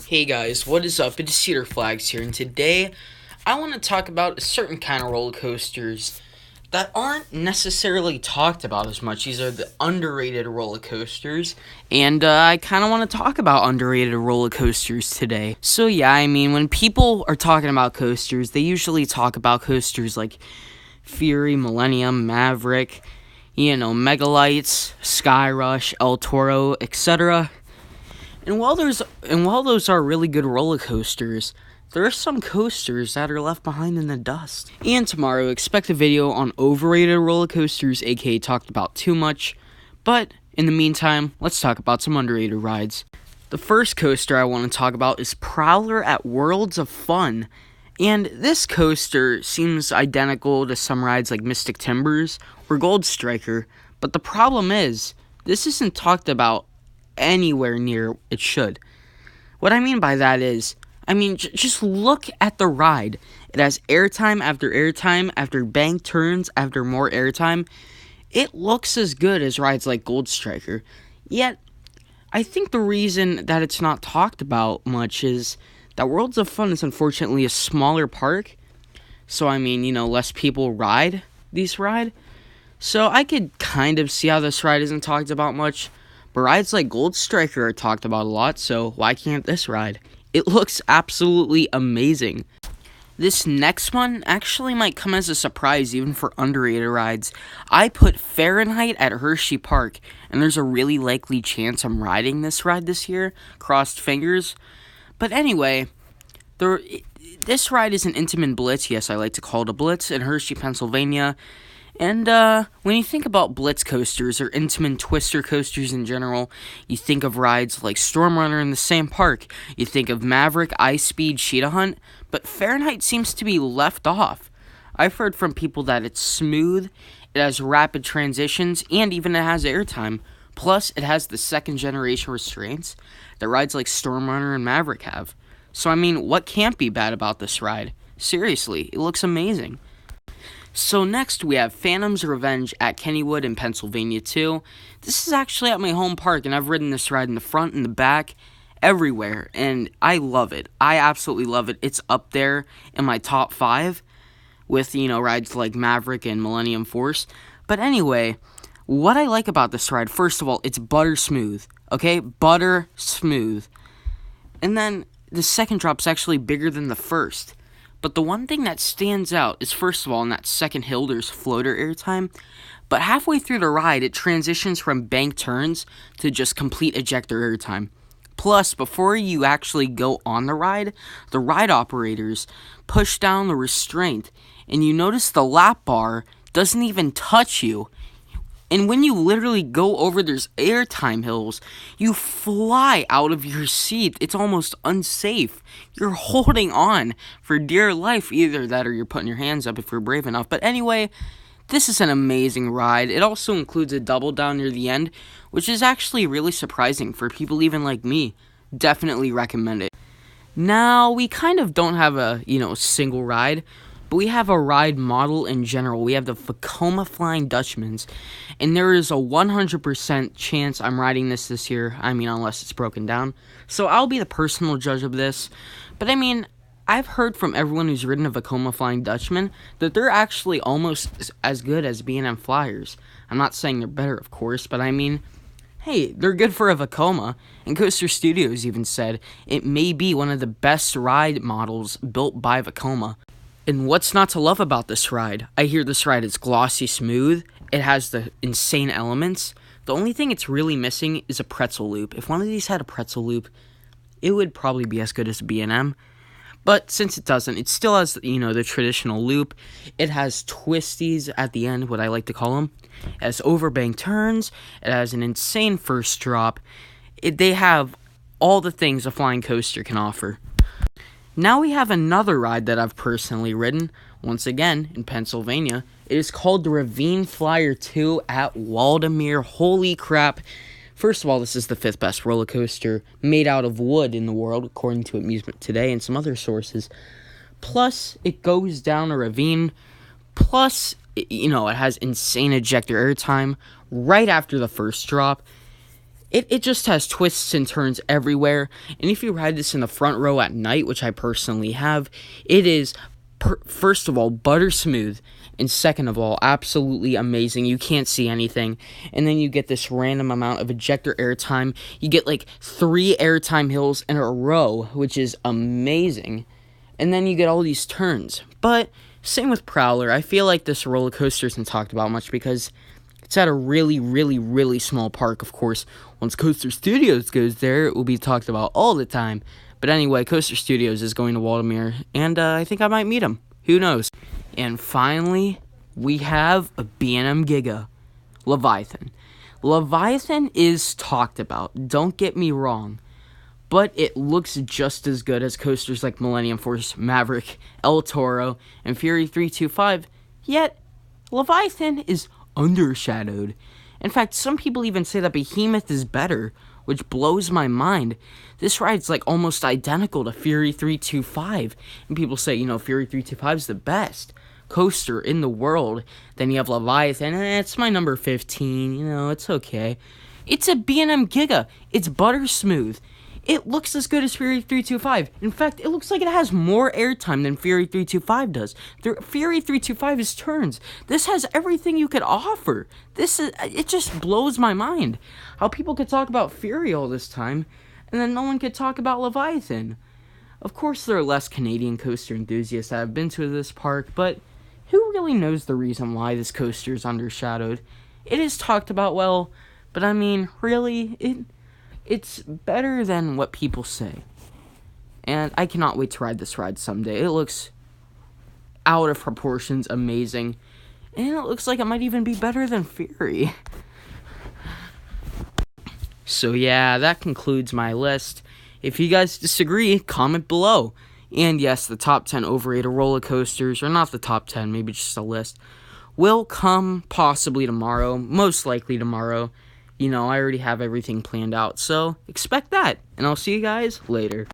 Hey guys, what is up? It's Cedar Flags here, and today I want to talk about a certain kind of roller coasters that aren't necessarily talked about as much. These are the underrated roller coasters, and I kind of want to talk about underrated roller coasters today. So yeah, when people are talking about coasters, they usually talk about coasters like Fury, Millennium, Maverick, Megalites, Sky Rush, El Toro, etc. And while those are really good roller coasters, there are some coasters that are left behind in the dust. And tomorrow, expect a video on overrated roller coasters, aka talked about too much. But in the meantime, let's talk about some underrated rides. The first coaster I want to talk about is Prowler at Worlds of Fun. And this coaster seems identical to some rides like Mystic Timbers or Gold Striker, but the problem is, this isn't talked about anywhere near it should. What I mean by that is, just look at the ride. It has airtime after bank turns after more airtime. It looks as good as rides like Gold Striker. Yet, I think the reason that it's not talked about much is that Worlds of Fun is unfortunately a smaller park. So, less people ride this ride. So, I could kind of see how this ride isn't talked about much. But rides like Gold Striker are talked about a lot, so why can't this ride? It looks absolutely amazing. This next one actually might come as a surprise even for underrated rides. I put Fahrenheit at Hershey Park, and there's a really likely chance I'm riding this ride this year. Crossed fingers. But anyway, this ride is an Intamin Blitz. Yes, I like to call it a Blitz in Hershey, Pennsylvania. And when you think about Blitz coasters or Intamin Twister coasters in general, you think of rides like Storm Runner in the same park. You think of Maverick, Ice Speed, Cheetah Hunt, but Fahrenheit seems to be left off. I've heard from people that it's smooth, it has rapid transitions, and even it has airtime. Plus, it has the second generation restraints that rides like Storm Runner and Maverick have. So, what can't be bad about this ride? Seriously, it looks amazing. So next we have Phantom's Revenge at Kennywood in Pennsylvania too. This is actually at my home park, and I've ridden this ride in the front and the back, everywhere, and I love it. I absolutely love it. It's up there in my top 5 with, rides like Maverick and Millennium Force. But anyway, what I like about this ride, first of all, it's butter smooth, okay? Butter smooth. And then the second drop's actually bigger than the first. But the one thing that stands out is, first of all, in that second hill, there's floater airtime. But halfway through the ride, it transitions from bank turns to just complete ejector airtime. Plus, before you actually go on the ride operators push down the restraint. And you notice the lap bar doesn't even touch you. And when you literally go over those airtime hills, you fly out of your seat. It's almost unsafe. You're holding on for dear life. Either that or you're putting your hands up if you're brave enough. But anyway, this is an amazing ride. It also includes a double down near the end, which is actually really surprising for people even like me. Definitely recommend it. Now, we kind of don't have a, single ride, but we have a ride model in general. We have the Vekoma Flying Dutchmans, and there is a 100% chance I'm riding this year. Unless it's broken down. So I'll be the personal judge of this. But I've heard from everyone who's ridden a Vekoma Flying Dutchman that they're actually almost as good as B&M Flyers. I'm not saying they're better, of course, but hey, they're good for a Vekoma. And Coaster Studios even said it may be one of the best ride models built by Vekoma. And what's not to love about this ride? I hear this ride is glossy smooth. It has the insane elements. The only thing it's really missing is a pretzel loop. If one of these had a pretzel loop, it would probably be as good as B&M. But since it doesn't, it still has, the traditional loop. It has twisties at the end, what I like to call them. It has overbank turns. It has an insane first drop. They have all the things a flying coaster can offer. Now we have another ride that I've personally ridden, once again, in Pennsylvania. It is called the Ravine Flyer 2 at Waldameer. Holy crap. First of all, this is the 5th best roller coaster made out of wood in the world, according to Amusement Today and some other sources. Plus, it goes down a ravine. Plus, it has insane ejector airtime right after the first drop. It just has twists and turns everywhere. And if you ride this in the front row at night, which I personally have, it is, first of all, butter smooth. And second of all, absolutely amazing. You can't see anything. And then you get this random amount of ejector airtime. You get like 3 airtime hills in a row, which is amazing. And then you get all these turns. But same with Prowler. I feel like this roller coaster isn't talked about much because it's at a really, really, really small park. Of course, once Coaster Studios goes there, it will be talked about all the time. But anyway, Coaster Studios is going to Waldameer, and I think I might meet him. Who knows? And finally, we have a B&M Giga, Leviathan. Leviathan is talked about, don't get me wrong, but it looks just as good as coasters like Millennium Force, Maverick, El Toro, and Fury 325, yet Leviathan is undershadowed. In fact, some people even say that Behemoth is better, which blows my mind. This ride's like almost identical to Fury 325, and people say, Fury 325 is the best coaster in the world. Then you have Leviathan, it's my number 15, it's okay. It's a B&M Giga, it's butter smooth. It looks as good as Fury 325. In fact, it looks like it has more airtime than Fury 325 does. Fury 325 is turns. This has everything you could offer. It just blows my mind. How people could talk about Fury all this time, and then no one could talk about Leviathan. Of course, there are less Canadian coaster enthusiasts that have been to this park, but who really knows the reason why this coaster is undershadowed? It is talked about well, but I mean, really, it's better than what people say. And I cannot wait to ride this ride someday. It looks out of proportions amazing. And it looks like it might even be better than Fury. So yeah, that concludes my list. If you guys disagree, comment below. And yes, the top 10 overrated roller coasters, or not the top 10, maybe just a list, will come possibly tomorrow, most likely tomorrow. I already have everything planned out, so expect that. And I'll see you guys later.